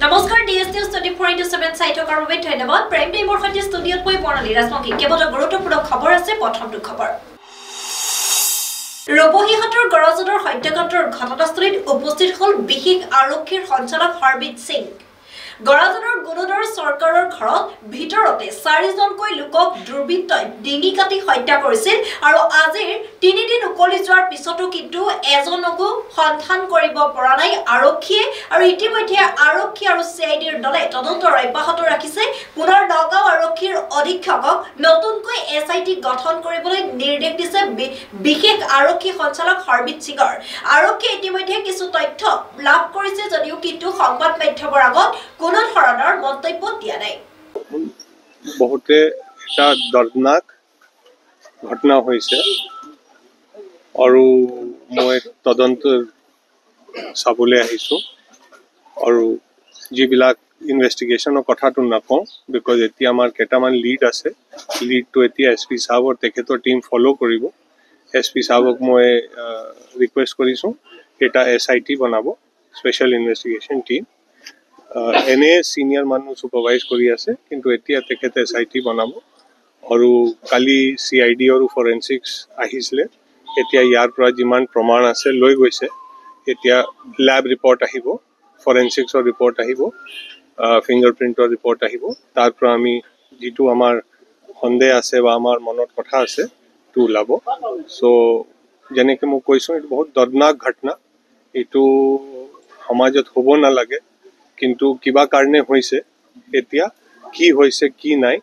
নমস্কাৰ DS news 24/7 চাই থকাৰ বাবে ধন্যবাদ। প্ৰাইম টাইমৰ সৈতে ষ্টুডিঅ'ত মই প্ৰণালী ৰাজবংশী। কেৱল গুৰুত্বপূৰ্ণ খবৰ আছে। প্ৰথমটো খবৰ, ৰূপহীহাটৰ গড়জনৰ হত্যাকাণ্ডৰ ঘটনাস্থলীত উপস্থিত হ'ল বিশেষ আৰক্ষীৰ সঞ্চালক হৰবিত সিং। গড়জনৰ গুণদৰ চৰকাৰৰ ঘৰত ভিতৰতে 4জনকৈ লোকক দুৰ্বৃত্তই ডিঙি কাটি হত্যা কৰিছিল আৰু আজিৰ 3 দিন উকলি যোৱাৰ পিছতো কিন্তু এজনকো সন্ধান কৰিব পৰা নাই আৰক্ষীয়ে। আৰু ইতিমধ্যে আৰক্ষী আৰু চিআইডিৰ দলে তদন্ত অব্যাহত ৰাখিছে। পুনৰ নগাঁও আৰক্ষীৰ অধীক্ষকক নতুনকৈ এছআইটি গঠন কৰিবলৈ নিৰ্দেশ দিছে বিশেষ আৰক্ষী সঞ্চালক হৰবিত সিঙৰ। আৰক্ষীয়ে ইতিমধ্যে কিছু তথ্য লাভ কৰিছে যদিও কিন্তু সংবাদ মাধ্যমৰ আগত কোনো ধৰণৰ মন্তব্য দিয়া নাই। বহুতে এটা দৰ্দনাক ঘটনা হৈছে আৰু মই তদন্ত চাবলৈ আহিছোঁ আৰু যিবিলাক ইনভেষ্টিগেশ্যনৰ কথাটো নকওঁ, বিকজ এতিয়া আমাৰ কেইটামান লিড আছে। লিডটো এতিয়া SP চাহাবৰ তেখেতৰ টীম ফ'ল' কৰিব। SP চাহাবক মই ৰিকুৱেষ্ট কৰিছোঁ এটা SIT বনাব, স্পেচিয়েল ইনভেষ্টিগেশ্যন টীম। এনে চিনিয়ৰ মানুহ ছুপাৰভাইজ কৰি আছে, কিন্তু এতিয়া তেখেতে SIT বনাব। আৰু কালি CID আৰু ফৰেনচিক্স আহিছিলে। এতিয়া ইয়াৰ পৰা যিমান প্ৰমাণ আছে লৈ গৈছে। এতিয়া লেব ৰিপৰ্ট আহিব, ফৰেনচিক্সৰ ৰিপৰ্ট আহিব, ফিংগাৰপ্ৰিণ্টৰ ৰিপৰ্ট আহিব। তাৰ পৰা আমি যিটো আমাৰ সন্দেহ আছে বা আমাৰ মনত কথা আছে সেইটো ওলাব। চ' যেনেকৈ মই কৈছোঁ, এইটো বহুত দৰ্দনাক ঘটনা। এইটো সমাজত হ'ব নালাগে, কিন্তু কিবা কাৰণে হৈছে। এতিয়া কি হৈছে কি নাই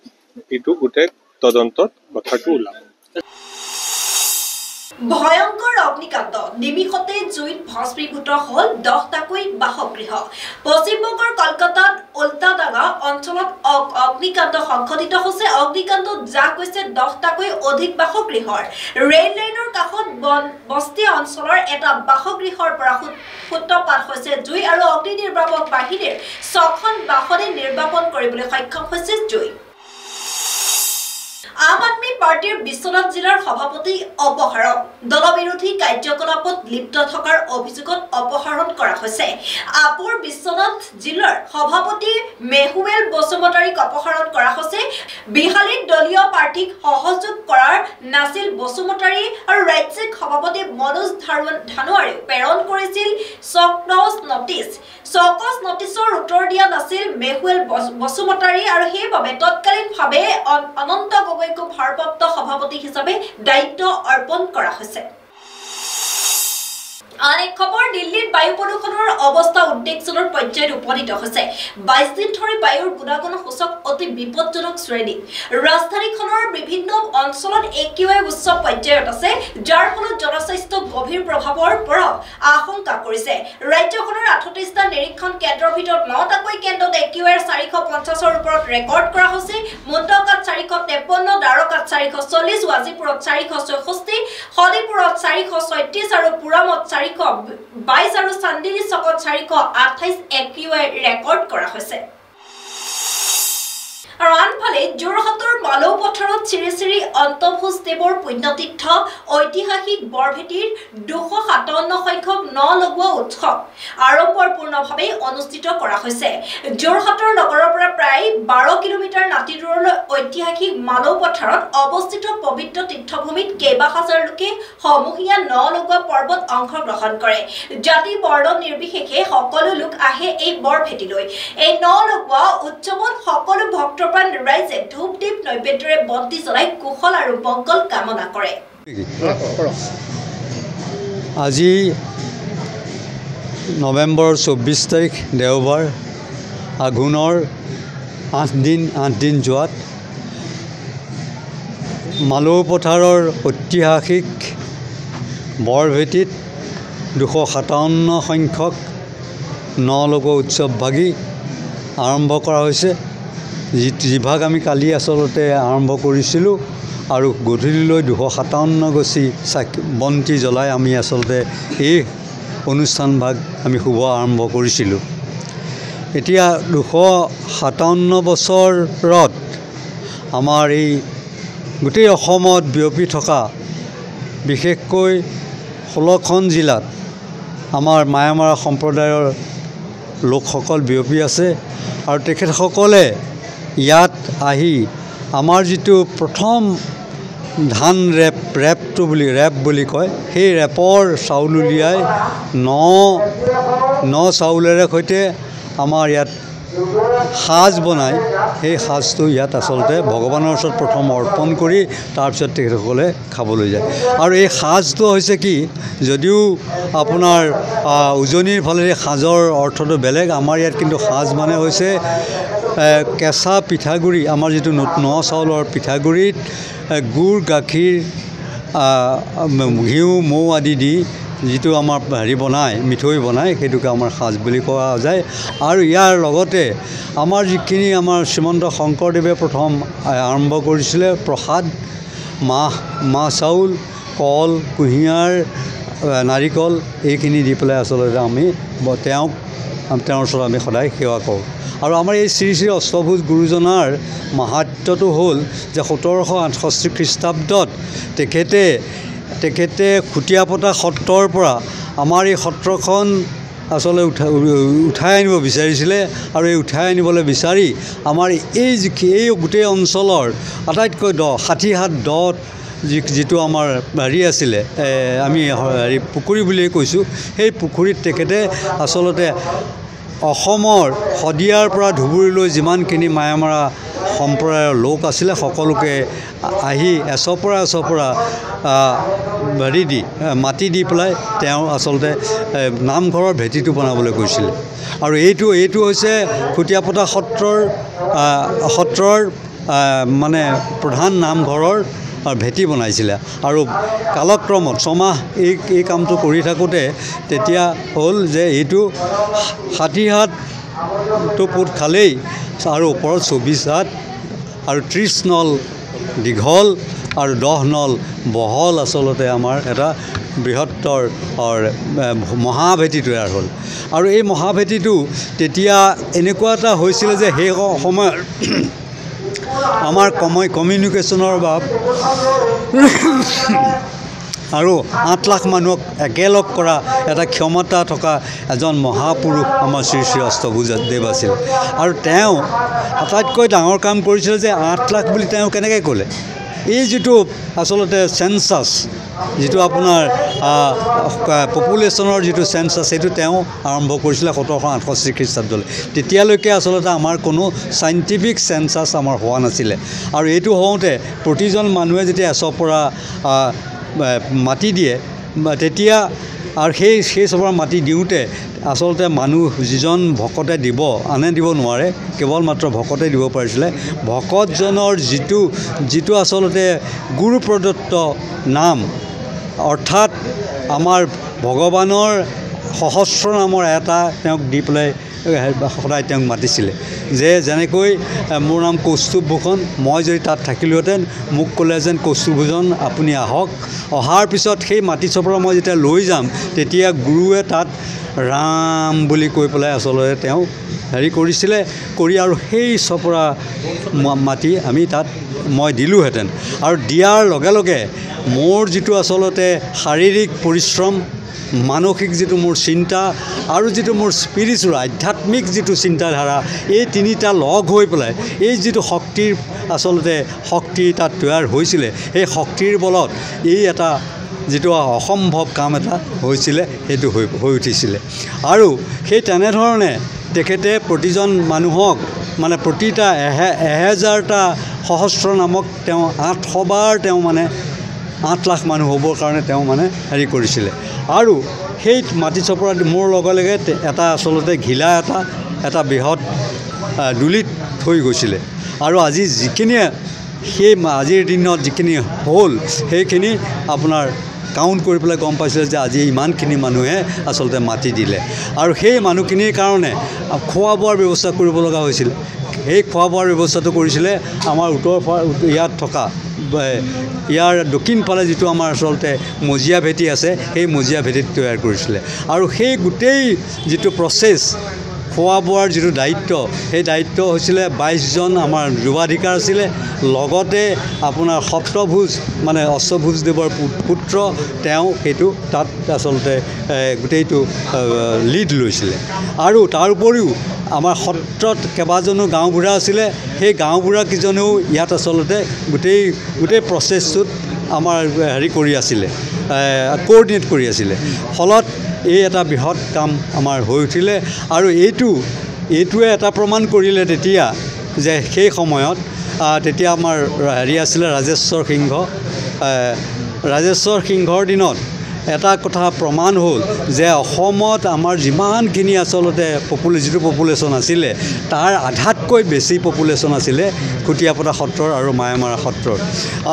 এইটো গোটেই তদন্তত কথাটো ওলাব। ভয়ংকৰ অগ্নিকাণ্ড, নিমিষতে জুইত ভস্মীভূত হ'ল 10টাকৈ বাসগৃহ। পশ্চিমবংগৰ কলকাতাত উল্টাডাঙা অঞ্চলত অগ্নিকাণ্ড সংঘটিত হৈছে। অগ্নিকাণ্ডত জাহ গৈছে 10টাকৈ অধিক বাসগৃহৰ। ৰেল লাইনৰ কাষত বস্তি অঞ্চলৰ এটা বাসগৃহৰ পৰা সূত্ৰপাত হৈছে জুই আৰু অগ্নি নিৰ্বাপক বাহিনীৰ 6খন বাহনে নিৰ্বাপন কৰিবলৈ সক্ষম হৈছে জুই। আম আদমি পাৰ্টিৰ বিশ্বনাথ জিলাৰ সভাপতি অপহৰণ, দলবিৰোধী কাৰ্যকলাপত লিপ্ত থকাৰ অভিযোগত অপহৰণ কৰা হৈছে। আপুৰ বিশ্বনাথ জিলাৰ সভাপতি মেহুৱেল বসুমতাৰীক অপহৰণ কৰা হৈছে। বিহালীত দলীয় প্ৰাৰ্থীক সহযোগ কৰাৰ নাছিল বসুমতাৰী আৰু ৰাজ্যিক সভাপতি মনোজ ধানোৱাৰেও প্ৰেৰণ কৰিছিল চকজ নটিছৰ উত্তৰ দিয়া নাছিল মেহুৱেল বসুমতাৰী আৰু সেইবাবে তৎকালীনভাৱে অনন্ত গগৈকো ভাৰপ্ৰাপ্ত সভাপতি হিচাপে দায়িত্ব অৰ্পণ কৰা হৈছে। আন এক খবৰ, দিল্লীত বায়ু প্ৰদূষণৰ অৱস্থা উদ্বেগজনক পৰ্যায়ত উপনীত হৈছে। 22 দিন ধৰি বায়ুৰ গুণাগুণ সূচক অতি বিপদজনক শ্ৰেণীত। ৰাজধানীখনৰ বিভিন্ন অঞ্চলত AQI উচ্চ পৰ্যায়ত আছে, যাৰ ফলত জনস্বাস্থ্য গভীৰ প্ৰভাৱৰ পৰা আশংকা কৰিছে। ৰাজ্যখনৰ 38টা নিৰীক্ষণ কেন্দ্ৰৰ ভিতৰত 9টাকৈ কেন্দ্ৰত AQI 450ৰ ওপৰত ৰেকৰ্ড কৰা হৈছে। মুণ্ডকাত 453, দ্বাৰকাত 440, ৱাজিপুৰত 464, হলিপুৰত 436 আৰু পুৰামত 422 আৰু চান্দিনী চকত 428 AQI ৰেকৰ্ড কৰা হৈছে। আৰু আনফালে যোৰহাটৰ মালৌ পথাৰত শ্ৰী শ্ৰী অন্তভোজদেৱৰ পুণ্যতীৰ্থ ঐতিহাসিক বৰভেটিৰ 257 সংখ্যক ন লগোৱা উৎসৱ আড়ম্বৰপূৰ্ণভাৱে অনুষ্ঠিত কৰা হৈছে। যোৰহাটৰ নগৰৰ পৰা প্ৰায় 12 কিলোমিটাৰ নাতি দূৰলৈ ঐতিহাসিক মালৌ পথাৰত অৱস্থিত পবিত্ৰ তীৰ্থভূমিত কেইবাহাজাৰ লোকে সমূহীয়া ন লগোৱা পৰ্বত অংশগ্ৰহণ কৰে। জাতি বৰ্ণ নিৰ্বিশেষে সকলো লোক আহে এই বৰভেটিলৈ। এই ন লগোৱা উৎসৱত সকলো ভক্ত ৰাইজে ধূপ দীপ নৈবেদ্যৰে বন্তি জ্বলাই কুশল আৰু মংগল কামনা কৰে। আজি নৱেম্বৰ 24 তাৰিখ দেওবাৰ, আঘোণৰ 8 দিন যোৱাত মালৌ পথাৰৰ ঐতিহাসিক বৰভেটিত 257 সংখ্যক ন লগোৱা উৎসৱ ভাগি আৰম্ভ কৰা হৈছে। যিভাগ আমি কালি আচলতে আৰম্ভ কৰিছিলোঁ আৰু গধূলিলৈ 257 গছি বন্তি জ্বলাই আমি আচলতে এই অনুষ্ঠান ভাগ আমি শুভ আৰম্ভ কৰিছিলোঁ। এতিয়া 257 বছৰত আমাৰ এই গোটেই অসমত বিয়পি থকা বিশেষকৈ 16খন জিলাত আমাৰ মায়ামাৰা সম্প্ৰদায়ৰ লোকসকল বিয়পি আছে আৰু তেখেতসকলে ইয়াত আহি আমাৰ যিটো প্ৰথম ধান ৰেপ বুলি কয় সেই ৰেপৰ চাউল উলিয়াই ন চাউলেৰে সৈতে আমাৰ ইয়াত সাজ বনাই সেই সাজটো ইয়াত আচলতে ভগৱানৰ ওচৰত প্ৰথম অৰ্পণ কৰি তাৰপিছত তেখেতসকলে খাবলৈ যায় আৰু এই সাজটো হৈছে কি যদিও আপোনাৰ উজনিৰ ফালে সাজৰ অৰ্থটো বেলেগ আমাৰ ইয়াত কিন্তু সাজ মানে হৈছে কেঁচা পিঠাগুড়ি আমাৰ যিটো ন চাউলৰ পিঠাগুড়িত গুড় গাখীৰ ঘিউ মৌ আদি দি যিটো আমাৰ বনায় মিঠৈ বনায় সেইটোকে আমাৰ সাজ বুলি কোৱা যায় আৰু ইয়াৰ লগতে আমাৰ যিখিনি আমাৰ শ্ৰীমন্ত শংকৰদেৱে প্ৰথম আৰম্ভ কৰিছিলে প্ৰসাদ মাহ চাউল কল কুঁহিয়াৰ নাৰিকল এইখিনি দি পেলাই আচলতে আমি তেওঁৰ ওচৰত আমি সদায় সেৱা কৰোঁ আৰু আমাৰ এই শ্ৰী শ্ৰী অষ্টভুজ গুৰুজনাৰ মাহাত্ম্যটো হ'ল যে 1768 খ্ৰীষ্টাব্দত তেখেতে খুটিয়াপতা সত্ৰৰ পৰা আমাৰ এই সত্ৰখন আচলতে উঠাই আনিব বিচাৰিছিলে আৰু এই উঠাই আনিবলৈ বিচাৰি আমাৰ এই গোটেই অঞ্চলৰ আটাইতকৈ 60 হাত দ যিটো আমাৰ আছিলে আমি পুখুৰী বুলিয়ে কৈছোঁ সেই পুখুৰীত তেখেতে আচলতে অসমৰ শদিয়াৰ পৰা ধুবুৰীলৈ যিমানখিনি মায়ামাৰা সম্প্ৰদায়ৰ লোক আছিলে সকলোকে আহি এচপৰা মাটি দি পেলাই তেওঁ আচলতে নামঘৰৰ ভেটিটো বনাবলৈ কৈছিলে আৰু এইটো হৈছে খুটিয়াপতা সত্ৰৰ মানে প্ৰধান নামঘৰৰ ভেটি বনাইছিলে আৰু কালক্ৰমত ছমাহ এই কামটো কৰি থাকোঁতে তেতিয়া হ'ল যে এইটো 60 হাতটো পোত খালেই আৰু ওপৰত 24 হাত আৰু 30 নল দীঘল আৰু 10 নল বহল আচলতে আমাৰ এটা বৃহত্তৰ মহাভেটি তৈয়াৰ হ'ল আৰু এই মহাভেটিটো তেতিয়া এনেকুৱা এটা হৈছিলে যে সেই সময়ত আমাৰ কমিউনিকেশ্যনৰ অভাৱ আৰু 8 লাখ মানুহক একেলগ কৰা এটা ক্ষমতা থকা এজন মহাপুৰুষ আমাৰ শ্ৰী শ্ৰী অষ্টভুজদেৱ আছিল আৰু তেওঁ আটাইতকৈ ডাঙৰ কাম কৰিছিল যে 8 লাখ বুলি তেওঁ কেনেকৈ ক'লে এই যিটো আচলতে সেন্সাছ যিটো আপোনাৰ পপুলেশ্যনৰ যিটো সেন্সাছ সেইটো তেওঁ আৰম্ভ কৰিছিলে 1768 খ্ৰীষ্টাব্দলৈ তেতিয়ালৈকে আচলতে আমাৰ কোনো চাইণ্টিফিক সেন্সাছ আমাৰ হোৱা নাছিলে আৰু এইটো হওঁতে প্ৰতিজন মানুহে যেতিয়া এচপৰা মাটি দিয়ে তেতিয়া আৰু সেই চপৰা মাটি দিওঁতে আচলতে মানুহ যিজন ভকতে দিব আনে দিব নোৱাৰে কেৱল মাত্ৰ ভকতে দিব পাৰিছিলে ভকতজনৰ যিটো আচলতে গুৰু প্ৰদত্ত নাম অৰ্থাৎ আমাৰ ভগৱানৰ সহস্ৰ নামৰ এটা তেওঁক দি পেলাই সদায় তেওঁক মাতিছিলে যে যেনেকৈ মোৰ নাম কৌস্তুভ ভূষণ মই যদি তাত থাকিলোহেঁতেন মোক ক'লে যেন কৌস্তুভ ভূষণ আপুনি আহক অহাৰ পিছত সেই মাটি চপৰা মই যেতিয়া লৈ যাম তেতিয়া গুৰুৱে তাত ৰাম বুলি কৈ পেলাই আচলতে তেওঁ কৰিছিলে কৰি আৰু সেই চপৰা মাটি আমি তাত মই দিলোহেঁতেন আৰু দিয়াৰ লগে লগে মোৰ যিটো আচলতে শাৰীৰিক পৰিশ্ৰম মানসিক যিটো মোৰ চিন্তা আৰু যিটো মোৰ স্পিৰিচুৱেল আধ্যাত্মিক যিটো চিন্তাধাৰা এই তিনিটা লগ হৈ পেলাই এই যিটো শক্তিৰ আচলতে শক্তি তাত তৈয়াৰ হৈছিলে সেই শক্তিৰ বলত এই এটা যিটো অসম্ভৱ কাম এটা হৈছিলে সেইটো হৈ উঠিছিলে আৰু সেই তেনেধৰণে তেখেতে প্ৰতিজন মানুহক মানে প্ৰতিটা 1000টা সহস্ৰ নামক তেওঁ 800 বাৰ তেওঁ মানে 8 লাখ মানুহ হ'বৰ কাৰণে তেওঁ মানে কৰিছিলে আৰু সেই মাটি চপৰা মোৰ লগে লগে এটা আচলতে ঘিলা এটা বৃহৎ দুলিত থৈ গৈছিলে আৰু আজি যিখিনিয়ে সেই আজিৰ দিনত যিখিনি হ'ল সেইখিনি আপোনাৰ কাউণ্ট কৰি পেলাই গম পাইছিলে যে আজি ইমানখিনি মানুহে আচলতে মাটি দিলে আৰু সেই মানুহখিনিৰ কাৰণে খোৱা বোৱাৰ ব্যৱস্থা কৰিব লগা হৈছিল সেই খোৱা বোৱাৰ ব্যৱস্থাটো কৰিছিলে আমাৰ ইয়াত থকা ইয়াৰ দক্ষিণ ফালে যিটো আমাৰ আচলতে মজিয়া ভেটি আছে সেই মজিয়া ভেটিত তৈয়াৰ কৰিছিলে আৰু সেই গোটেই যিটো প্ৰচেছ খোৱা বোৱাৰ যিটো দায়িত্ব সেই দায়িত্ব হৈছিলে 22জন আমাৰ যুৱাধিকাৰ আছিলে লগতে আপোনাৰ সপ্তভুজ মানে অশ্বভুজদেৱৰ পুত্ৰ তেওঁ সেইটো তাত আচলতে গোটেইটো লিড লৈছিলে আৰু তাৰ উপৰিও আমাৰ সত্ৰত কেইবাজনো গাঁওবুঢ়া আছিলে সেই গাঁওবুঢ়াকেইজনেও ইয়াত আচলতে গোটেই প্ৰচেছটোত আমাৰ হেৰি কৰি আছিলে কোঅৰ্ডিনেট কৰি আছিলে ফলত এই এটা বৃহৎ কাম আমাৰ হৈ উঠিলে আৰু এইটোৱে এটা প্ৰমাণ কৰিলে তেতিয়া যে সেই সময়ত তেতিয়া আমাৰ হেৰি আছিলে ৰাজেশ্বৰ সিংহৰ দিনত এটা কথা প্ৰমাণ হ'ল যে অসমত আমাৰ যিমানখিনি আচলতে যিটো পপুলেশ্যন আছিলে তাৰ আধাতকৈ বেছি পপুলেশ্যন আছিলে খুটিয়াপতা সত্ৰৰ আৰু মায়ামাৰা সত্ৰৰ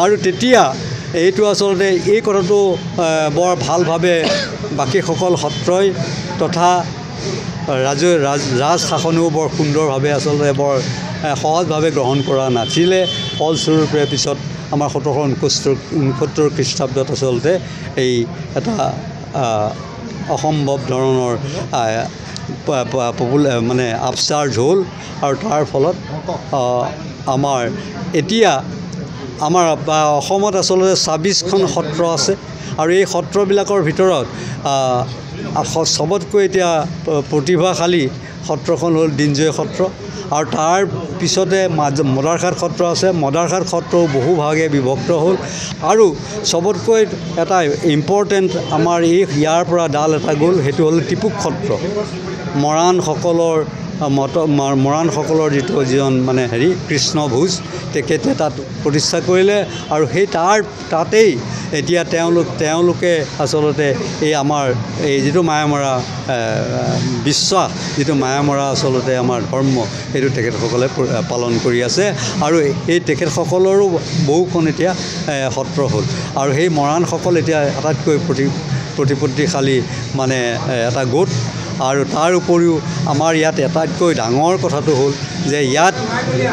আৰু তেতিয়া এইটো আচলতে এই কথাটো বৰ ভালভাৱে বাকীসকল সত্ৰই তথা ৰাজ শাসনেও বৰ সুন্দৰভাৱে আচলতে বৰ সহজভাৱে গ্ৰহণ কৰা নাছিলে ফলস্বৰূপে পিছত আমাৰ 1769 খ্ৰীষ্টাব্দত আচলতে এই এটা অসম্ভৱ ধৰণৰ মানে আপচাৰ্জ হ'ল আৰু তাৰ ফলত আমাৰ এতিয়া আমাৰ অসমত আচলতে 26খন সত্ৰ আছে আৰু এই সত্ৰবিলাকৰ ভিতৰত চবতকৈ এতিয়া প্ৰতিভাশালী সত্ৰখন হ'ল দিনজয় সত্ৰ আৰু তাৰ পিছতে মদাৰঘাট সত্ৰ আছে মদাৰঘাট সত্ৰও বহুভাগে বিভক্ত হ'ল আৰু চবতকৈ এটা ইম্পৰ্টেণ্ট আমাৰ ইয়াৰ পৰা ডাল এটা গ'ল সেইটো হ'ল টিপুক সত্ৰ মৰাণসকলৰ যিজন মানে হেৰি কৃষ্ণ ভোজ তেখেতে তাত প্ৰতিষ্ঠা কৰিলে আৰু সেই তাতেই এতিয়া তেওঁলোকে আচলতে এই আমাৰ এই যিটো মায়ামৰা বিশ্বাস যিটো মায়ামৰা আচলতে আমাৰ ধৰ্ম সেইটো তেখেতসকলে পালন কৰি আছে আৰু এই তেখেতসকলৰো বহুখন এতিয়া সত্ৰ হ'ল আৰু সেই মৰাণসকল এতিয়া আটাইতকৈ প্ৰতিপত্তিশালী মানে এটা গোট আৰু তাৰ উপৰিও আমাৰ ইয়াত আটাইতকৈ ডাঙৰ কথাটো হ'ল যে ইয়াত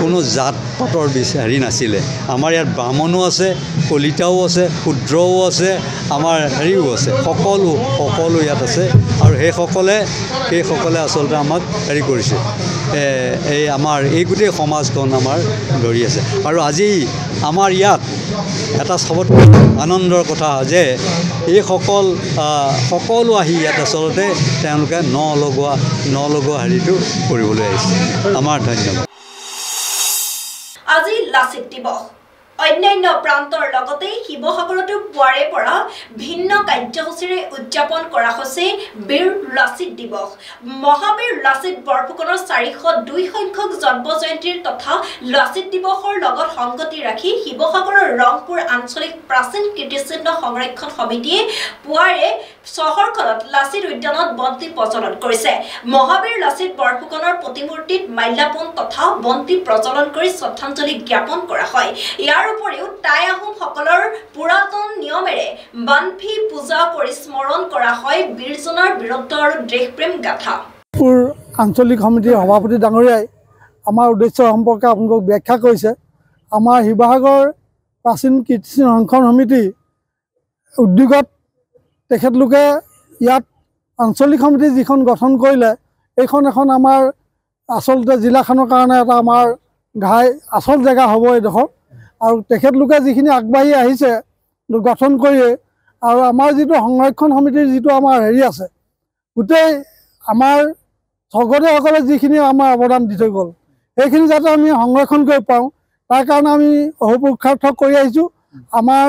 কোনো জাত পাতৰ হেৰি নাছিলে আমাৰ ইয়াত ব্ৰাহ্মণো আছে কলিতাও আছে শূদ্ৰও আছে আমাৰ হেৰিও আছে সকলো ইয়াত আছে আৰু সেইসকলে আচলতে আমাক হেৰি কৰিছে এই আমাৰ এই গোটেই সমাজখন আমাৰ ধৰি আছে আৰু আজি আমাৰ ইয়াত এটা চবতকৈ আনন্দৰ কথা যে সকলো আহি ইয়াত আচলতে তেওঁলোকে নলগোৱা হেৰিটো কৰিবলৈ আহিছে আমাৰ ধন্যবাদ আজি লাচিত দিৱস অন্যান্য প্ৰান্তৰ লগতে শিৱসাগৰতো পুৱাৰে পৰা ভিন্ন কাৰ্যসূচীৰে উদযাপন কৰা হৈছে বীৰ লাচিত দিৱস মহাবীৰ লাচিত বৰফুকনৰ 402 সংখ্যক জন্ম জয়ন্তীৰ তথা লাচিত দিৱসৰ লগত সংগতি ৰাখি শিৱসাগৰৰ ৰংপুৰ আঞ্চলিক প্ৰাচীন কীৰ্তিচিহ্ন সংৰক্ষণ সমিতিয়ে পুৱাৰে চহৰখনত লাচিত উদ্যানত বন্তি প্ৰজ্বলন কৰিছে মহাবীৰ লাচিত বৰফুকনৰ প্ৰতিমূৰ্তিত মাল্যাৰ্পণ তথা বন্তি প্ৰজ্বলন কৰি শ্ৰদ্ধাঞ্জলি জ্ঞাপন কৰা হয় ইয়াৰ উপৰিও টাই আহোমসকলৰ পুৰাতন নিয়মেৰে বানফি পূজা কৰি স্মৰণ কৰা হয় বীৰজনাৰ বীৰত্ব আৰু দেশপ্ৰেম গাথা আঞ্চলিক সমিতিৰ সভাপতি ডাঙৰীয়াই আমাৰ উদ্দেশ্য সম্পৰ্কে আপোনালোকক ব্যাখ্যা কৰিছে আমাৰ শিৱসাগৰ প্ৰাচীন কীৰ্তিচিহ্ন সংৰক্ষণ সমিতি উদ্যোগত তেখেতলোকে ইয়াত আঞ্চলিক সমিতি যিখন গঠন কৰিলে এইখন এখন আমাৰ আচলতে জিলাখনৰ কাৰণে এটা আমাৰ আচল জেগা হ'ব এইডোখৰ আৰু তেখেতলোকে যিখিনি আগবাঢ়ি আহিছে গঠন কৰি আৰু আমাৰ যিটো সংৰক্ষণ সমিতিৰ যিটো আমাৰ হেৰি আছে গোটেই আমাৰ স্বগদেউসকলে যিখিনি আমাৰ অৱদান দি থৈ গ'ল সেইখিনি যাতে আমি সংৰক্ষণ কৰি পাওঁ তাৰ কাৰণে আমি অহোপুৰুষাৰ্থ কৰি আহিছোঁ আমাৰ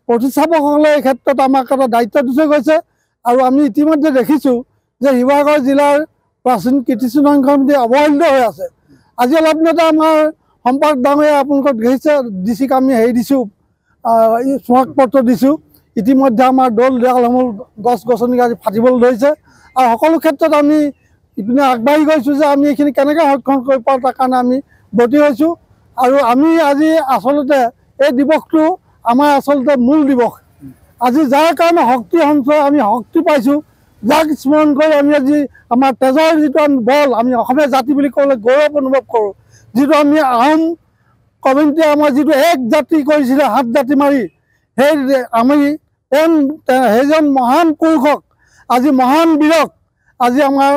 প্ৰতিষ্ঠাপকসকলে এই ক্ষেত্ৰত আমাক এটা দায়িত্ব দি থৈ গৈছে আৰু আমি ইতিমধ্যে দেখিছোঁ যে শিৱসাগৰ জিলাৰ প্ৰাচীন কীৰ্তিচিহ্ন সংৰক্ষণ সমিতি অৱহেলিত হৈ আছে আজি অলপ দিনতে আমাৰ সম্পাদক ডাঙৰীয়া আপোনালোকক দেখিছে ডিচিক আমি হেৰি দিছোঁ স্মাৰকপত্ৰ দিছোঁ ইতিমধ্যে আমাৰ দৌল দেৱালসমূহ গছ গছনি আজি ফাটিবলৈ ধৰিছে আৰু সকলো ক্ষেত্ৰত আমি ইপিনে আগবাঢ়ি গৈছোঁ যে আমি এইখিনি কেনেকৈ সংৰক্ষণ কৰিব পাৰোঁ তাৰ কাৰণে আমি ব্ৰতী হৈছোঁ আৰু আমি আজি আচলতে এই দিৱসটো আমাৰ আচলতে মূল দিৱস আজি যাৰ কাৰণে শক্তি সঞ্চয় আমি শক্তি পাইছোঁ যাক স্মৰণ কৰি আমি আজি আমাৰ তেজৰ যিটো আমি বল আমি অসমীয়া জাতি বুলি ক'বলৈ গৌৰৱ অনুভৱ কৰোঁ যিটো আমি আহোম কমিউনিটিয়ে আমাৰ যিটো এক জাতি কৰিছিলে 7 জাতি মাৰি সেই আমি সেইজন মহান পুৰুষক আজি মহান বীৰক আজি আমাৰ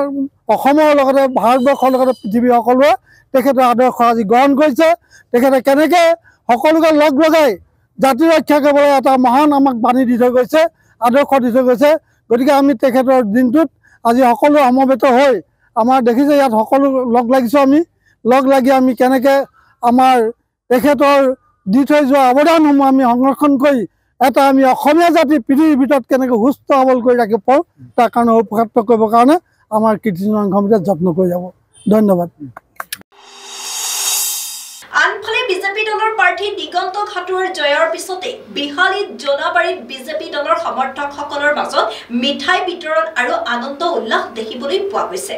অসমৰ লগতে ভাৰতবৰ্ষৰ লগতে পৃথিৱীৰ সকলোৱে তেখেতৰ আদৰ্শ আজি গ্ৰহণ কৰিছে। তেখেতে কেনেকৈ সকলোকে লগ লগাই জাতি ৰক্ষা কৰিবলৈ এটা মহান আমাক বাণী দি থৈ গৈছে, আদৰ্শ দি থৈ গৈছে। গতিকে আমি তেখেতৰ দিনটোত আজি সকলো সমবেত হৈ আমাৰ দেখিছে ইয়াত সকলো লগ লাগিছোঁ। আমি লগ লাগি আমি কেনেকৈ আমাৰ তেখেতৰ দি থৈ যোৱা অৱদানসমূহ আমি সংৰক্ষণ কৰি এটা আমি অসমীয়া জাতি পৃথিৱীৰ ভিতৰত কেনেকৈ সুস্থ সবল কৰি ৰাখিব পাৰোঁ তাৰ কাৰণে উপকাপ্ত কৰিবৰ কাৰণে আমাৰ কীৰ্তিচিহ্ন সমিতিয়ে যত্ন কৰি যাব। ধন্যবাদ। আনফালে বিজেপি দলৰ প্ৰাৰ্থী দিগন্ত খাটুৱাৰ জয়ৰ পিছতে বিহালীত জোনাবাৰীত বিজেপি দলৰ সমৰ্থকসকলৰ মাজত মিঠাই বিতৰণ আৰু আনন্দ উল্লাস দেখিবলৈ পোৱা গৈছে।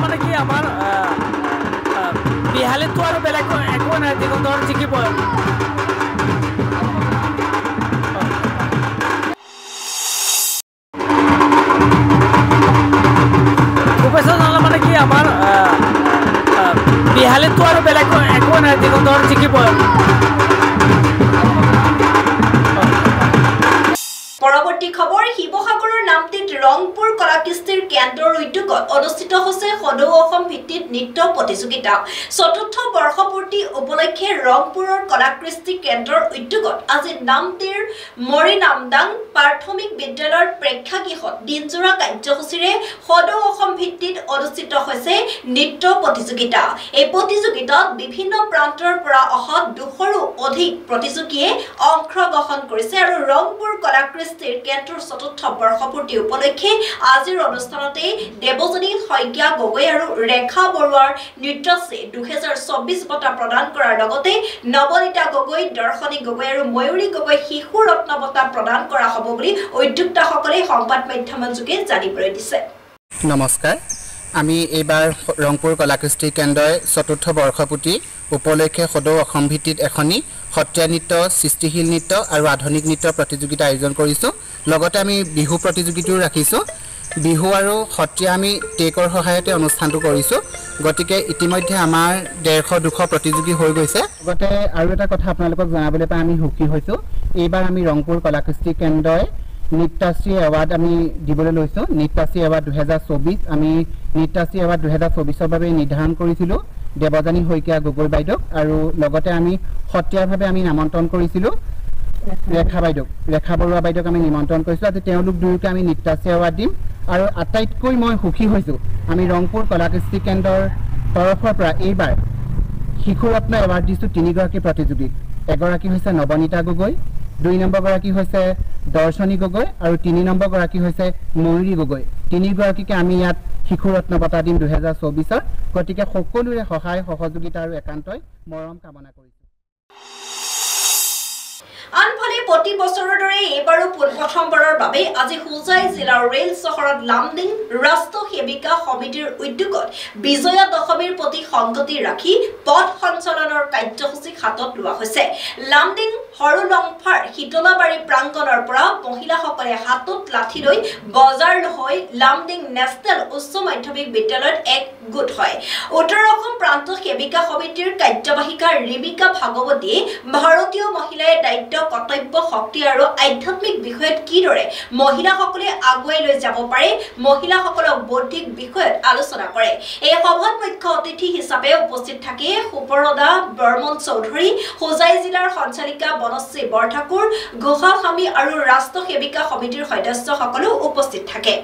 মানে কি আমাৰ বিহালীতো আৰু বেলেগ একো নাই, দিগন্তৰ জিকিব। মানে কি আমাৰ বিহালীতো আৰু বেলেগ একো নাই, দিগন্তৰ জিকিব। পৰৱৰ্তী খবৰ, শিৱসাগৰৰ নামটিত ৰংপুৰ কলাকৃষ্টিৰ কেন্দ্ৰৰ উদ্যোগত অনুষ্ঠিত হৈছে সদৌ অসম ভিত্তিক নৃত্য প্ৰতিযোগিতা। চতুৰ্থ বৰ্ষপূৰ্তি উপলক্ষে ৰংপুৰৰ কলাকৃষ্টি কেন্দ্ৰৰ উদ্যোগত আজি নামটিৰ মৰিনামদাং প্ৰাথমিক বিদ্যালয়ৰ প্ৰেক্ষাগৃহত দিনজোৰা কাৰ্যসূচীৰে সদৌ অসম ভিত্তিত অনুষ্ঠিত হৈছে নৃত্য প্ৰতিযোগিতা। এই প্ৰতিযোগিতাত বিভিন্ন প্ৰান্তৰ পৰা অহা 200ৰো অধিক প্ৰতিযোগীয়ে অংশগ্ৰহণ কৰিছে আৰু ৰংপুৰ কলাকৃষ্টি কেন্দ্ৰৰ চতুৰ্থ বৰ্ষপূৰ্তি উপলক্ষে আজিৰ অনুষ্ঠানতে দেৱজনী শইকীয়া গগৈ আৰু ৰেখা বৰুৱাৰ নৃত্যশ্ৰী 2024 বঁটা প্ৰদান কৰাৰ লগতে নৱনীতা গগৈ, দৰ্শনী গগৈ আৰু ময়ূৰী গগৈ শিশু ৰত্ন বঁটা প্ৰদান কৰা হ'ব বুলি উদ্যোক্তাসকলে সংবাদ মাধ্যমৰ যোগে জানিবলৈ দিছে। নমস্কাৰ, আমি এইবাৰ ৰংপুৰ কলাকৃষ্টি কেন্দ্ৰই চতুৰ্থ বৰ্ষপূৰ্তি উপলক্ষে সদৌ অসম ভিত্তিত এখনি সত্ৰীয়া নৃত্য, সৃষ্টিশীল নৃত্য আৰু আধুনিক নৃত্য প্ৰতিযোগিতা আয়োজন কৰিছোঁ। লগতে আমি বিহু প্ৰতিযোগিতাও ৰাখিছোঁ। বিহু আৰু সত্ৰীয়া আমি টেকৰ সহায়তে অনুষ্ঠানটো কৰিছোঁ। গতিকে ইতিমধ্যে আমাৰ 150-200 প্ৰতিযোগী হৈ গৈছে। লগতে আৰু এটা কথা আপোনালোকক জনাবলৈ পাই আমি সুখী হৈছোঁ, এইবাৰ আমি ৰংপুৰ কলাকৃষ্টি কেন্দ্ৰই নৃত্যাশ্ৰী এৱাৰ্ড আমি দিবলৈ লৈছোঁ। নৃত্যাশ্ৰী এৱাৰ্ড 2024 আমি নৃত্যাশ্ৰী এৱাৰ্ড 2024ৰ বাবে নিৰ্ধাৰণ কৰিছিলোঁ দেৱজানী শইকীয়া গগৈ বাইদেউক, আৰু লগতে আমি সত্ৰীয়াভাৱে আমি নামন্ত্ৰণ কৰিছিলোঁ ৰেখা বৰুৱা বাইদেউক আমি নিমন্ত্ৰণ কৰিছিলোঁ। আজি তেওঁলোক দুয়োকে আমি নৃত্যাশ্ৰী এৱাৰ্ড দিম। আৰু আটাইতকৈ মই সুখী হৈছোঁ, আমি ৰংপুৰ কলাকৃষ্টি কেন্দ্ৰৰ তৰফৰ পৰা এইবাৰ শিশু ৰত্ন এৱাৰ্ড দিছোঁ 3গৰাকী প্ৰতিযোগীক। এগৰাকী হৈছে নৱনীতা গগৈ, 2 নম্বৰগৰাকী হৈছে দৰ্শনী গগৈ আৰু 3 নম্বৰগৰাকী হৈছে ময়ূৰী গগৈ। 3গৰাকীকে আমি ইয়াত শিশু ৰত্ন বঁটা দিম 2024। গতিকে সকলোৰে সহায় সহযোগিতা আৰু একান্তই মৰম কামনা কৰিছোঁ। আনফালে প্ৰতি বছৰৰ দৰে এইবাৰো প্ৰথমবাৰৰ বাবে আজি হোজাই জিলাৰ ৰেল চহৰত লামডিং ৰাষ্ট্ৰ সেৱিকা সমিতিৰ উদ্যোগত বিজয়া দশমীৰ প্ৰতি সংগতি ৰাখি পথ সঞ্চালনৰ কাৰ্যসূচী হাতত লোৱা হৈছে। লামডিং সৰু লংফাৰ শীতলাবাৰী প্ৰাংগণৰ পৰা মহিলাসকলে হাতত লাঠি লৈ বজাৰ হৈ লামডিং নেশ্যনেল উচ্চ মাধ্যমিক বিদ্যালয়ত এক গোট হয়। উত্তৰ অসম প্ৰান্ত সেৱিকা সমিতিৰ কাৰ্যবাহিকা ৰিমিকা ভাগৱতীয়ে ভাৰতীয় মহিলাই দায়িত্ব, কৰ্তব্য, শক্তি আৰু আধ্যাত্মিক বিষয়ত কিদৰে মহিলাসকলে আগুৱাই লৈ যাব পাৰে, মহিলাসকলক বৌদ্ধিক বিষয়ত আলোচনা কৰে। এই সভাত মুখ্য অতিথি হিচাপে উপস্থিত থাকে সুপৰদা বৰ্মন চৌধুৰী, হোজাই জিলাৰ সঞ্চালিকা বনশ্ৰী বৰঠাকুৰ, গোসাস্বামী আৰু ৰাষ্ট্ৰ সেৱিকা সমিতিৰ সদস্যসকলো উপস্থিত থাকে।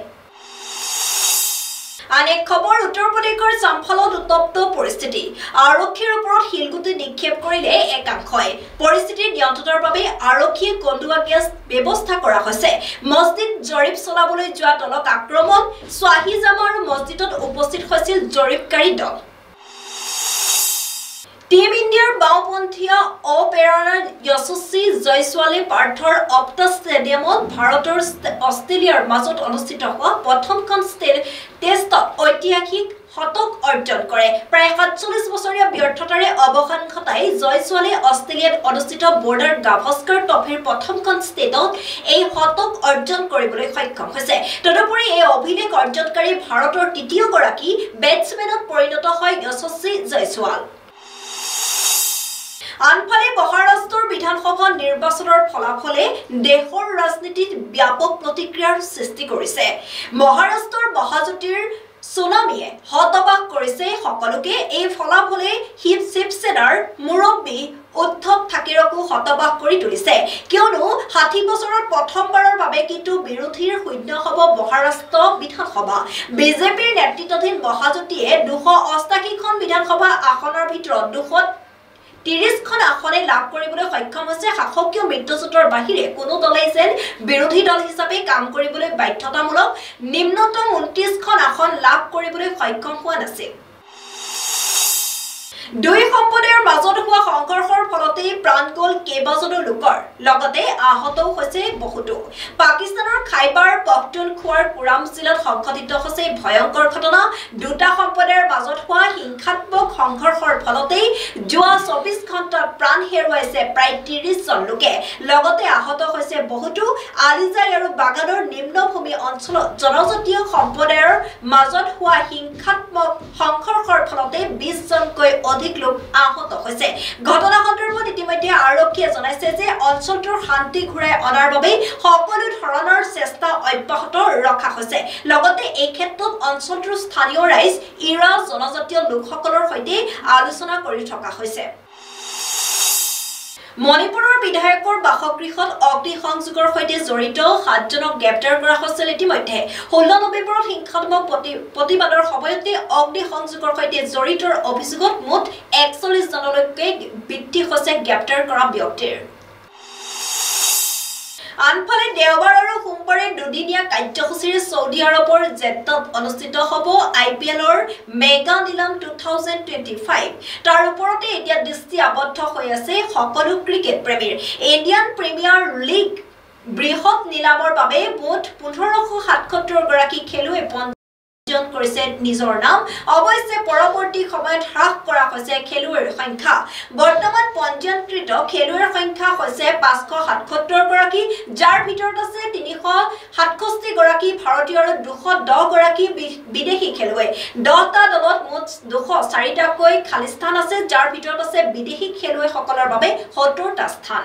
আন এক খবৰ, উত্তৰ প্ৰদেশৰ চাম্ফালত উত্তপ্ত পৰিস্থিতি। আৰক্ষীৰ ওপৰত শিলগুটি নিক্ষেপ কৰিলে একাংশই। পৰিস্থিতি নিয়ন্ত্ৰণৰ বাবে আৰক্ষীয়ে কন্দুৱা গেছ ব্যৱস্থা কৰা হৈছে। মছজিদ জৰীপ চলাবলৈ যোৱা দলক আক্ৰমণ, শ্বাহিজামা আৰু মছজিদত উপস্থিত হৈছিল জৰীপকাৰী দল। টিম ইণ্ডিয়াৰ বাওঁপন্থীয় অপেনাৰ যশস্বী জয়ছোৱালে পাৰ্থৰ অপ্টা ষ্টেডিয়ামত ভাৰতৰ অষ্ট্ৰেলিয়াৰ মাজত অনুষ্ঠিত হোৱা প্ৰথমখন টেষ্টত ঐতিহাসিক শতক অৰ্জন কৰে। প্ৰায় ৪৭ বছৰীয়া ব্যৰ্থতাৰে অৱসান ঘটাই জয়ছোৱালে অষ্ট্ৰেলিয়াত অনুষ্ঠিত বৰ্ডাৰ গাভাস্কাৰ ট্ৰফিৰ প্ৰথমখন ষ্টেটত এই শতক অৰ্জন কৰিবলৈ সক্ষম হৈছে। তদুপৰি এই অভিলেখ অৰ্জনকাৰী ভাৰতৰ তৃতীয়গৰাকী বেটছমেনত পৰিণত হয় যশস্বী জয়ছোৱাল। আনফালে মহাৰাষ্ট্ৰৰ বিধানসভা নিৰ্বাচনৰ ফলাফলে দেশৰ ৰাজনীতিত ব্যাপক প্ৰতিক্ৰিয়াৰ সৃষ্টি কৰিছে। মহাৰাষ্ট্ৰৰ মহাজ্যোতিৰ সুনামিয়ে হতবাক কৰিছে সকলোকে। এই ফলাফলে শিৱসেনাৰ মুৰব্বী উদ্ধৱ ঠাকৰেকো হতবাক কৰি তুলিছে, কিয়নো 60 বছৰত প্ৰথমবাৰৰ বাবে কিন্তু বিৰোধীৰ শূন্য হ'ব মহাৰাষ্ট্ৰ বিধানসভা। বিজেপিৰ নেতৃত্বাধীন মহাজোঁটীয়ে 288খন বিধানসভা আসনৰ ভিতৰত 230খন আসনে লাভ কৰিবলৈ সক্ষম হৈছে। শাসকীয় মিত্ৰজোঁটৰ বাহিৰে কোনো দলেই যেন বিৰোধী দল হিচাপে কাম কৰিবলৈ বাধ্যতামূলক নিম্নতম 29খন আসন লাভ কৰিবলৈ সক্ষম হোৱা নাছিল। দুই সম্প্ৰদায়ৰ মাজত হোৱা সংঘৰ্ষৰ ফলতেই প্ৰাণ গ'ল কেইবাজনো লোকৰ, লগতে আহতও হৈছে বহুতো। পাকিস্তানৰ খাইবাৰ পখতুনখোৱাৰ কুৰাম জিলাত সংঘটিত হৈছে ভয়ংকৰ ঘটনা। দুটা সম্প্ৰদায়ৰ মাজত হোৱা হিংসাত্মক সংঘৰ্ষৰ ফলতেই যোৱা 24 ঘণ্টাত প্ৰাণ হেৰুৱাইছে প্ৰায় 30জন লোকে, লগতে আহত হৈছে বহুতো। আলিজাই আৰু বাগানৰ নিম্নভূমি অঞ্চলত জনজাতীয় সম্প্ৰদায়ৰ মাজত হোৱা হিংসাত্মক সংঘৰ্ষৰ ফলতে 20জনকৈ অধিক লোক আহত হৈছে। ঘটনা সন্দৰ্ভত ইতিমধ্যে আৰক্ষীয়ে জনাইছে যে অঞ্চলটোৰ শান্তি ঘূৰাই অনাৰ বাবে সকলো ধৰণৰ চেষ্টা অব্যাহত ৰখা হৈছে। লগতে এই ক্ষেত্ৰত অঞ্চলটোৰ স্থানীয় ৰাইজ ইৰা জনজাতীয় লোকসকলৰ সৈতে আলোচনা কৰি থকা হৈছে। মণিপুৰৰ বিধায়কৰ বাসগৃহত অগ্নিসংযোগৰ সৈতে জড়িত 7জনক গ্ৰেপ্তাৰ কৰা হৈছিল। ইতিমধ্যে 16 নৱেম্বৰত হিংসাত্মক প্ৰতিবাদৰ সময়তে অগ্নিসংযোগৰ সৈতে জড়িতৰ অভিযোগত মুঠ 41জনলৈকে বৃদ্ধি হৈছে গ্ৰেপ্তাৰ কৰা ব্যক্তিৰ। আনফালে দেওবাৰ আৰু সোমবাৰে দুদিনীয়া কাৰ্যসূচীৰে ছৌদি আৰবৰ জেদ্দাত অনুষ্ঠিত হ'ব IPLৰ মেগা নিলাম 2025। তাৰ ওপৰতে এতিয়া দৃষ্টি আবদ্ধ হৈ আছে সকলো ক্ৰিকেট প্ৰেমীৰ। ইণ্ডিয়ান প্ৰিমিয়াৰ লীগ বৃহৎ নিলামৰ বাবে মুঠ 1577 গৰাকী খেলুৱৈ কৰিছে নিজৰ নাম। অৱশ্যে পৰৱৰ্তী সময়ত হ্ৰাস কৰা হৈছে খেলুৱৈৰ সংখ্যা। বৰ্তমান পঞ্জীয়নকৃত খেলুৱৈৰ সংখ্যা হৈছে 577 গৰাকী, যাৰ ভিতৰত আছে 367 গৰাকী ভাৰতীয় আৰু 210 গৰাকী বিদেশী খেলুৱৈ। 10টা দলত মুঠ 204টাকৈ খালী স্থান আছে, যাৰ ভিতৰত আছে বিদেশী খেলুৱৈসকলৰ বাবে 70টা স্থান।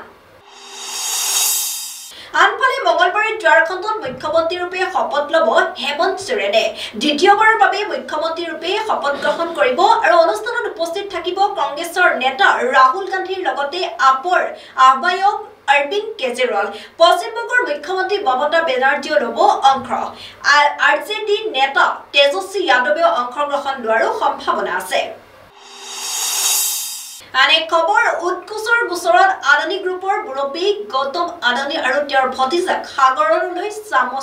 আনফালে মঙলবাৰে ঝাৰখণ্ডত মুখ্যমন্ত্ৰীৰূপে শপত ল'ব হেমন্ত সোৰেনে। দ্বিতীয়বাৰৰ বাবে মুখ্যমন্ত্ৰীৰূপে শপত গ্ৰহণ কৰিব আৰু অনুষ্ঠানত উপস্থিত থাকিব কংগ্ৰেছৰ নেতা ৰাহুল গান্ধীৰ লগতে আপৰ আহ্বায়ক অৰবিন্দ কেজৰিৱাল। পশ্চিমবংগৰ মুখ্যমন্ত্ৰী মমতা বেনাৰ্জীয়েও ল'ব অংশ। RJD নেতা তেজস্বী যাদৱেও অংশগ্ৰহণ লোৱাৰো সম্ভাৱনা আছে। আনে খবৰ উৎকোচৰ গোচৰত আদানী গ্ৰুপৰ মুৰব্বী গৌতম আদানী আৰু তেওঁৰ ভতিজাক সাগৰলৈ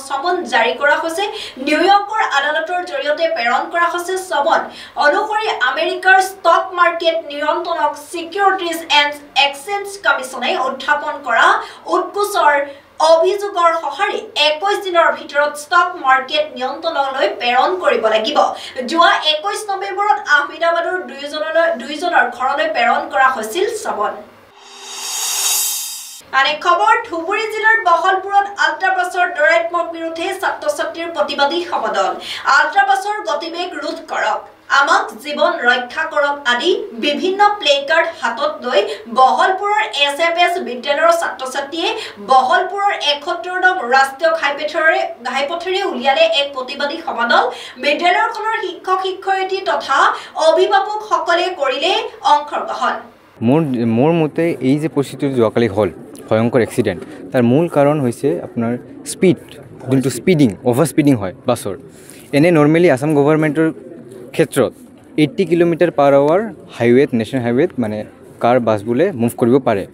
সমন জাৰি কৰা হৈছে। নিউয়ৰ্কৰ আদালতৰ জৰিয়তে প্ৰেৰণ কৰা হৈছে সমন অনুসৰি আমেৰিকাৰ ষ্টক মাৰ্কেট নিয়ন্ত্ৰণক ছিকিউৰিটিজ এণ্ড এক্সচেঞ্জ কমিছনে উত্থাপন কৰা উৎকোচৰ অভিযোগৰ সঁহাৰি 21 দিনৰ ভিতৰত ষ্টক মাৰ্কেট নিয়ন্ত্ৰণলৈ প্ৰেৰণ কৰিব লাগিব। যোৱা 21 নৱেম্বৰত আহমেদাবাদৰ দুইজনৰ ঘৰলৈ প্ৰেৰণ কৰা হৈছিল সমন। আনে খবৰ ধুবুৰী জিলাৰ বহলপুৰত আল্ট্ৰাবাছৰ দৌৰাত্ম্যৰ বিৰুদ্ধে ছাত্ৰ ছাত্ৰীৰ প্ৰতিবাদী সমদল। আল্ট্ৰাবাছৰ গতিবেগ ৰোধ কৰক, আমাক জীৱন ৰক্ষা কৰক আদি বিভিন্ন প্লে কাৰ্ড হাতত লৈ বহলপুৰৰ SFS বিদ্যালয়ৰ ছাত্ৰ ছাত্ৰীয়ে বহলপুৰৰ 71 নং ৰাষ্ট্ৰীয় ঘাইপথেৰে উলিয়ালে এক প্ৰতিবাদী সমদল। বিদ্যালয়খনৰ শিক্ষক শিক্ষয়িত্ৰী তথা অভিভাৱকসকলে কৰিলে অংশগ্ৰহণ। মোৰ মতে এই যে পৰিস্থিতি যোৱাকালি হ'ল ভয়ংকৰ এক্সিডেণ্ট, তাৰ মূল কাৰণ হৈছে আপোনাৰ স্পীড, যোনটো অভাৰ স্পীডিং হয় বাছৰ। এনে নৰ্মেলি আসাম গভৰ্ণমেণ্টৰ ক্ষেত্ৰত 80 km/h হাইৱেত, নেশ্যনেল হাইৱেত মানে কাৰ বাছবোৰে মুভ কৰিব পাৰে।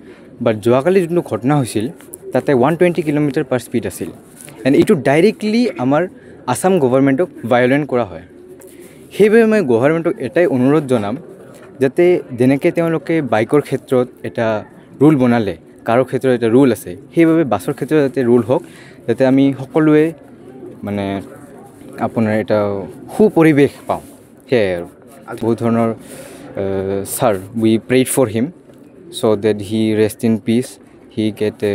বাট যোৱাকালি যোনটো ঘটনা হৈছিল তাতে 120 km/h স্পীড আছিল। এণ্ড এইটো ডাইৰেক্টলি আমাৰ আসাম গভৰ্ণমেণ্টক ভায়লেণ্ট কৰা হয়। সেইবাবে মই গভৰ্ণমেণ্টক এটাই অনুৰোধ জনাম, যাতে যেনেকৈ তেওঁলোকে বাইকৰ ক্ষেত্ৰত এটা ৰুল বনালে, কাৰৰ ক্ষেত্ৰত এটা ৰুল আছে, সেইবাবে বাছৰ ক্ষেত্ৰত যাতে ৰুল হওক, যাতে আমি সকলোৱে মানে আপোনাৰ এটা সুপৰিৱেশ পাওঁ। সেয়াই আৰু বহুত ধৰণৰ sir we prayed for him so' that he rest in peace, he get a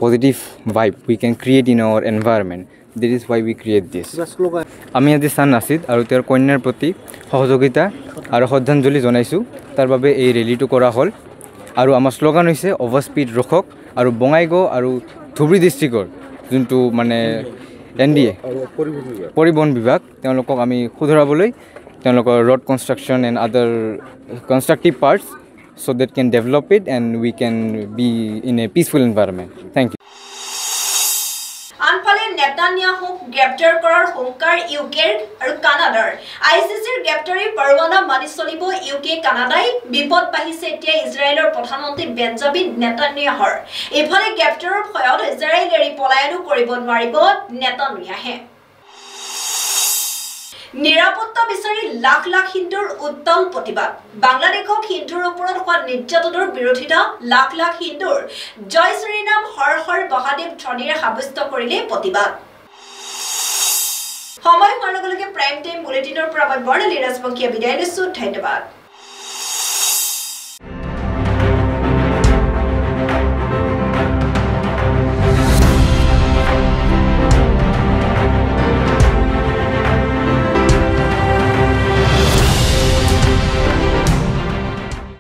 positive vibe we can create in our environment. That is why we create this. আমি আজি ছান নাছিদ আৰু তেওঁৰ কন্যাৰ প্ৰতি সহযোগিতা আৰু শ্ৰদ্ধাঞ্জলি জনাইছোঁ। তাৰ বাবে এই ৰেলীটো কৰা হ'ল আৰু আমাৰ শ্লোগান হৈছে অভাৰ স্পীড ৰখক। আৰু বঙাইগাঁও আৰু ধুবুৰী ডিষ্ট্ৰিক্টৰ যোনটো মানে NDA পৰিবহণ বিভাগ তেওঁলোকক আমি শুধৰাবলৈ তেওঁলোকৰ road construction and other constructive parts so that can develop it and we can be in a peaceful environment. Thank you. আনফালে নেতানিয়াহুক গ্ৰেপ্তাৰ কৰাৰ হুংকাৰ ইউকেৰ আৰু কানাডাৰ ICCৰ গ্ৰেপ্তাৰী পৰৱানা মানি চলিব ইউকে কানাডাই বিপদ পাহিছে এতিয়া ইজৰাইলৰ প্ৰধানমন্ত্ৰী বেঞ্জামিন নেতানিয়াহুৰ ইফালে গ্ৰেপ্তাৰৰ ভয়ত ইজৰাইল এৰি পলায়নো কৰিব নোৱাৰিব নেতানিয়াহে নিৰাপত্তা বিচাৰি লাখ লাখ হিন্দুৰ উত্তাল প্ৰতিবাদ বাংলাদেশক হিন্দুৰ ওপৰত হোৱা নিৰ্যাতনৰ বিৰোধিতা লাখ লাখ হিন্দুৰ জয় শ্ৰীৰাম হৰ হৰ মহাদেৱ ধ্বনিৰে সাব্যস্ত কৰিলে প্ৰতিবাদ সময় হোৱাৰ লগে লগে প্ৰাইম টাইম বুলেটিনৰ পৰা মই বৰ্ণালী ৰাজবংশীয়ে বিদায় লৈছো ধন্যবাদ